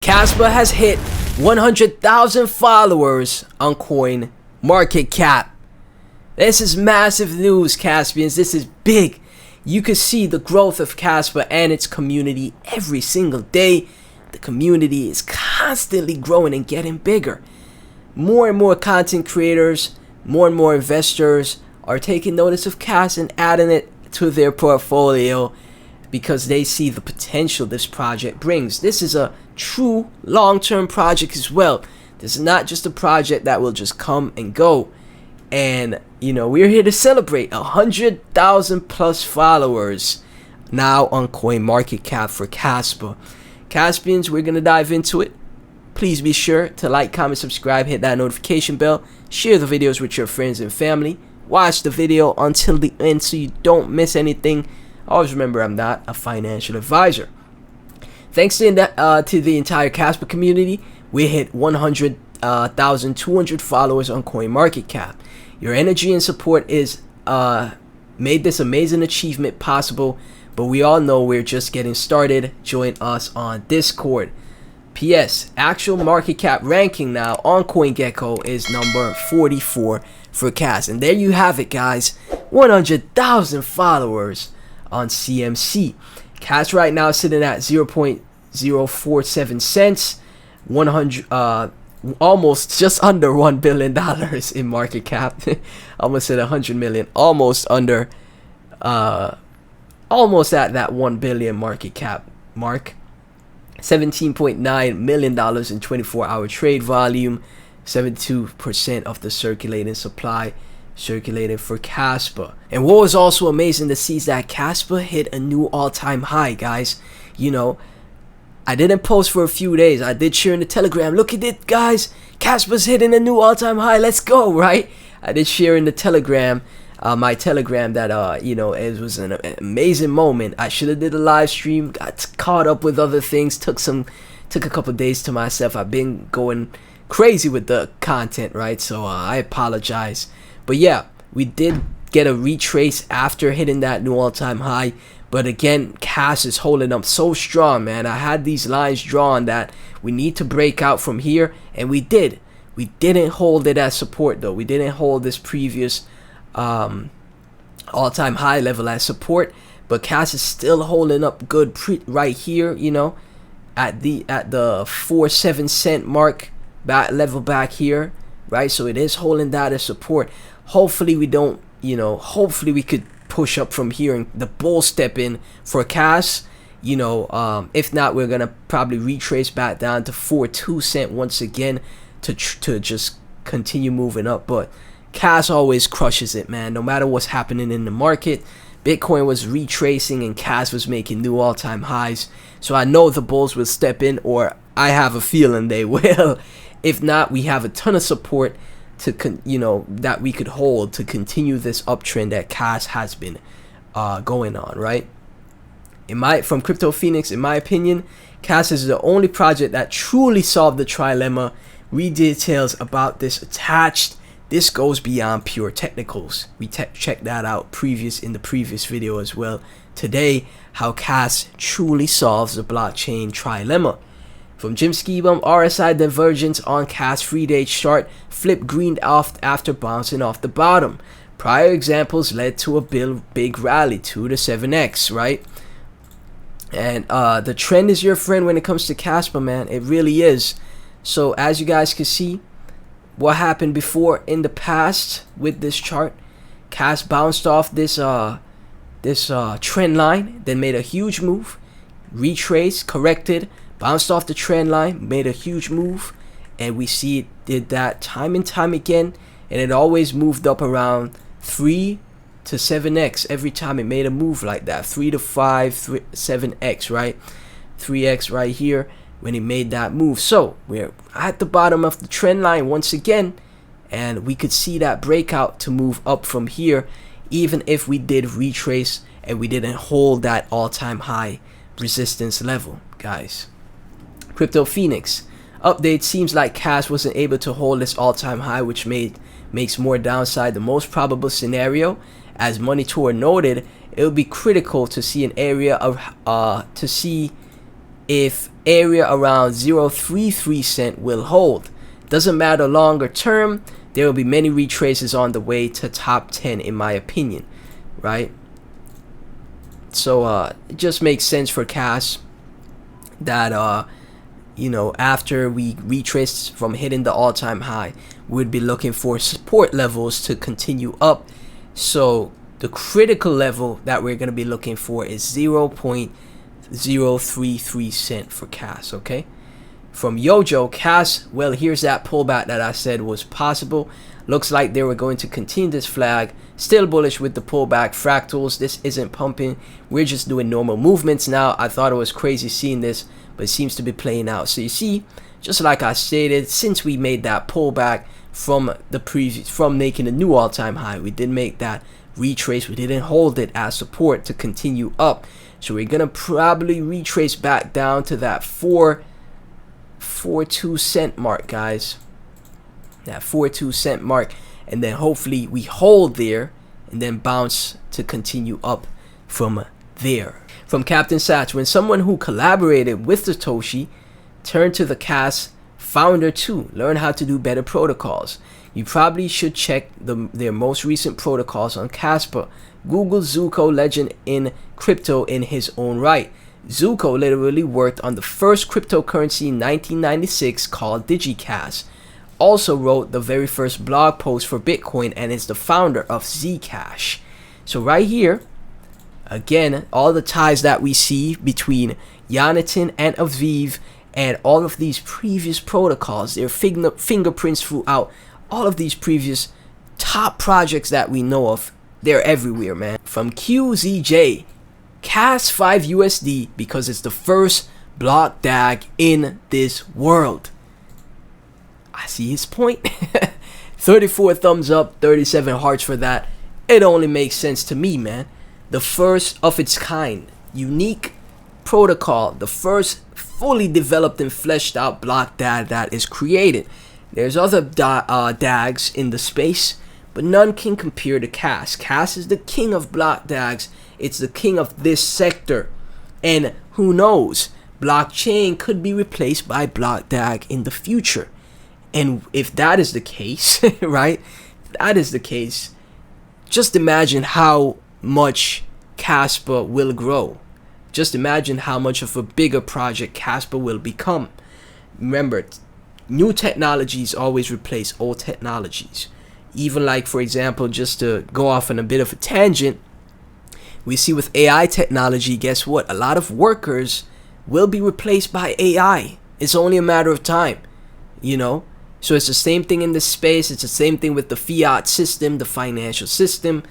Kaspa has hit 100,000 followers on Coinmarketcap. This is massive news, Caspians. This is big. You can see the growth of Kaspa and its community every single day. The community is constantly growing and getting bigger. More and more content creators, more and more investors are taking notice of Kaspa and adding it to their portfolio because they see the potential this project brings. This is a true long-term project as well. This is not just a project that will just come and go. And you know, we're here to celebrate 100,000 plus followers now on Coinmarketcap for Kaspa. Caspians, we're gonna dive into it. Please be sure to like, comment, subscribe, hit that notification bell, share the videos with your friends and family, watch the video until the end so you don't miss anything. Always remember, I'm not a financial advisor. Thanks to the entire Kaspa community, we hit 100,200 followers on Coinmarketcap. Your energy and support is made this amazing achievement possible, but we all know we're just getting started. Join us on Discord. P.S. Actual market cap ranking now on CoinGecko is number 44 for Kaspa. And there you have it, guys. 100,000 followers on CMC. Kaspa right now is sitting at 0.047 cents. 100 almost just under $1 billion in market cap. Almost at 100 million. Almost under almost at that 1 billion market cap mark. $17.9 million in 24-hour trade volume. 72% of the circulating supply circulated for Kaspa. And what was also amazing to see is that Kaspa hit a new all-time high, guys. You know, I didn't post for a few days. I did share in the Telegram. Look at it, guys. Kaspa's hitting a new all-time high. Let's go, right? I did share in the Telegram, my Telegram, that you know, it was an amazing moment. I should have did a live stream. Got caught up with other things. Took a couple days to myself. I've been going crazy with the content, right? So I apologize. But yeah, we did get a retrace after hitting that new all-time high. But again, Kaspa is holding up so strong, man. I had these lines drawn that we need to break out from here, and we did. We didn't hold it as support, though. We didn't hold this previous all-time high level as support, but Kaspa is still holding up good right here, you know, at the 47 cent mark, level back here, right? So it is holding that as support. Hopefully we don't, you know, hopefully we could push up from here and the bull step in for Kaspa, you know. If not, we're gonna probably retrace back down to 42 cent once again to just continue moving up. But Kaspa always crushes it, man. No matter what's happening in the market, Bitcoin was retracing and Kaspa was making new all-time highs. So I know the bulls will step in, or I have a feeling they will. If not, we have a ton of support to that we could hold to continue this uptrend that Kaspa has been going on, right? From Crypto Phoenix, in my opinion, Kaspa is the only project that truly solved the trilemma. Read details about this attached. This goes beyond pure technicals. We checked that out in the previous video as well. Today, how Kaspa truly solves the blockchain trilemma. From Jim Skibum, RSI divergence on Kaspa 3-day chart flipped green off after bouncing off the bottom. Prior examples led to a big rally, 2 to 7x, right? And the trend is your friend when it comes to Kaspa, man. It really is. So as you guys can see, what happened before in the past with this chart, Kaspa bounced off this trend line, then made a huge move, retraced, corrected, bounced off the trend line, made a huge move, and we see it did that time and time again, and it always moved up around 3 to 7x every time it made a move like that. 3 to 5, 7x, right? 3x right here when it made that move. So we're at the bottom of the trend line once again, and we could see that breakout to move up from here, even if we did retrace and we didn't hold that all-time high resistance level, guys. Crypto Phoenix update: seems like Kaspa wasn't able to hold this all-time high, which makes more downside the most probable scenario. As Monitor noted, it would be critical to see an area of to see if area around 0.33 cent will hold. Doesn't matter longer term, there will be many retraces on the way to top 10 in my opinion, right? So it just makes sense for Cas that you know, after we retrace from hitting the all-time high, we'd be looking for support levels to continue up. So the critical level that we're going to be looking for is 0.033 cent for Cas, okay? From Yojo, Cas, well, here's that pullback that I said was possible. Looks like they were going to continue this flag. Still bullish with the pullback. Fractals, this isn't pumping. We're just doing normal movements now. I thought it was crazy seeing this, but it seems to be playing out. So you see, just like I stated, since we made that pullback from the previous, from making a new all-time high, we did make that retrace. We didn't hold it as support to continue up. So we're gonna probably retrace back down to that 4.42 cent mark, guys. That 4.2 cent mark, and then hopefully we hold there and then bounce to continue up from there. From Captain Satch, when someone who collaborated with Satoshi turned to the Cas founder to learn how to do better protocols, you probably should check their most recent protocols on Kaspa. Google Zuko, legend in crypto in his own right. Zuko literally worked on the first cryptocurrency in 1996 called DigiCash. Also wrote the very first blog post for Bitcoin and is the founder of Zcash. So right here, again, all the ties that we see between Jonathan and Aviv and all of these previous protocols, their fingerprints throughout all of these previous top projects that we know of, they're everywhere, man. From QZJ, Cas 5 USD because it's the first block DAG in this world. I see his point. 34 thumbs up, 37 hearts for that. It only makes sense to me, man. The first of its kind, unique protocol, the first fully developed and fleshed out block DAG that is created. There's other DAGs in the space, but none can compare to Cas. Cas is the king of block DAGs. It's the king of this sector. And who knows, blockchain could be replaced by block DAG in the future. And if that is the case, right, if that is the case, just imagine how much Kaspa will grow. Just imagine how much of a bigger project Kaspa will become. Remember, new technologies always replace old technologies. Even like, for example, just to go off on a bit of a tangent, we see with AI technology, guess what? A lot of workers will be replaced by AI. It's only a matter of time, you know? So it's the same thing in this space. It's the same thing with the fiat system, the financial system.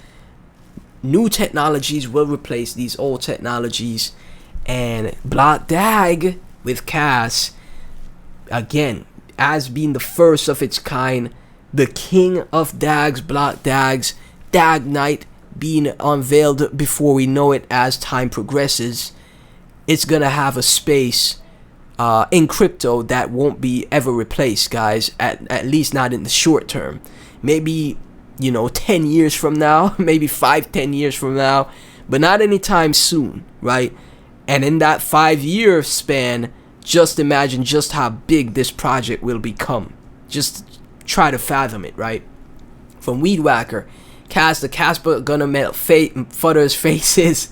New technologies will replace these old technologies. And block DAG with Cas, again, as being the first of its kind, the king of DAGs, block DAGs, DAG Night being unveiled before we know it as time progresses. It's gonna have a space in crypto that won't be ever replaced, guys, at least not in the short term. Maybe, you know, 10 years from now, maybe 5-10 years from now, but not anytime soon, right? And in that 5-year span, just imagine just how big this project will become. Just try to fathom it, right? From Weed Whacker, Cas, the Kaspa gonna melt Futter's faces.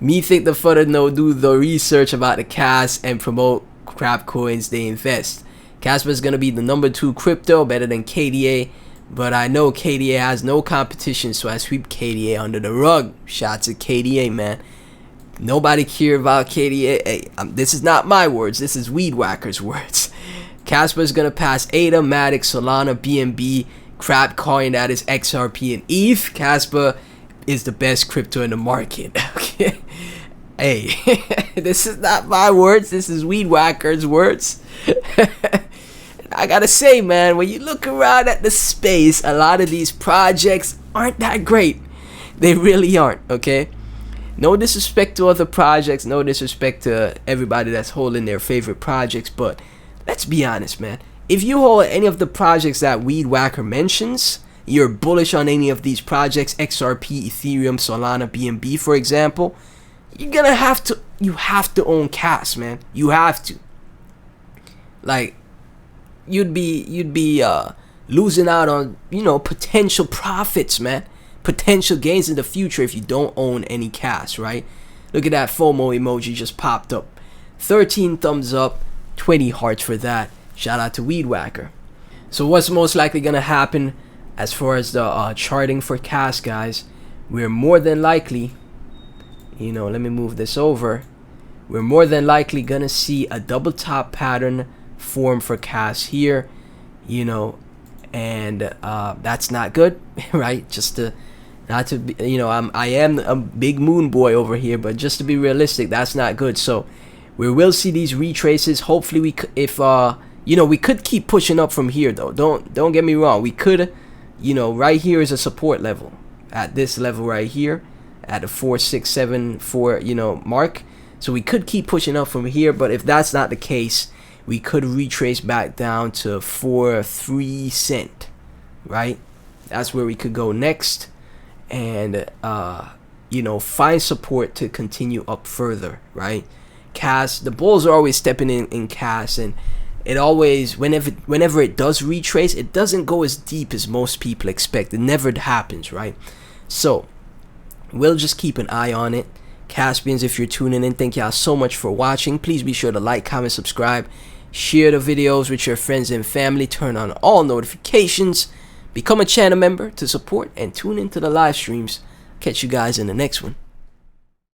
Me think the Futter no do the research about the Cas and promote crap coins they invest. Kaspa is gonna be the #2 crypto, better than KDA, but I know KDA has no competition, so I sweep KDA under the rug. Shots at KDA, man. Nobody care about KDA. Hey, this is not my words. This is Weed Whacker's words. Kaspa is gonna pass ADA, Matic, Solana, BNB, crap coin that is XRP and ETH. Kaspa is the best crypto in the market. Okay. Hey, this is not my words. This is Weed Whacker's words. I gotta say, man, when you look around at the space, a lot of these projects aren't that great. They really aren't, okay? No disrespect to other projects, no disrespect to everybody that's holding their favorite projects, but let's be honest, man. If you hold any of the projects that Weed Whacker mentions, you're bullish on any of these projects, XRP, Ethereum, Solana, BNB, for example, you have to own Cas, man. You have to. Like, you'd be losing out on, you know, potential profits, man, potential gains in the future if you don't own any cash, right? Look at that FOMO emoji just popped up. 13 thumbs up, 20 hearts for that. Shout out to Weed Whacker. So what's most likely gonna happen as far as the charting for cash, guys? We're more than likely, you know, let me move this over. We're more than likely gonna see a double top pattern form for cash here, you know, and that's not good, right? Just to not to be, you know, I am a big moon boy over here, but just to be realistic, that's not good. So we will see these retraces. Hopefully we if you know, we could keep pushing up from here though. Don't get me wrong, we could, you know, right here is a support level at this level right here at a 4674, you know, mark. So we could keep pushing up from here, but if that's not the case, we could retrace back down to 43 cent, right? That's where we could go next, and you know, find support to continue up further, right? Cash, the bulls are always stepping in cash, and it always, whenever it does retrace, it doesn't go as deep as most people expect. It never happens, right? So we'll just keep an eye on it. Caspians, if you're tuning in, thank y'all so much for watching. Please be sure to like, comment, subscribe, share the videos with your friends and family, turn on all notifications, become a channel member to support, and tune into the live streams. Catch you guys in the next one.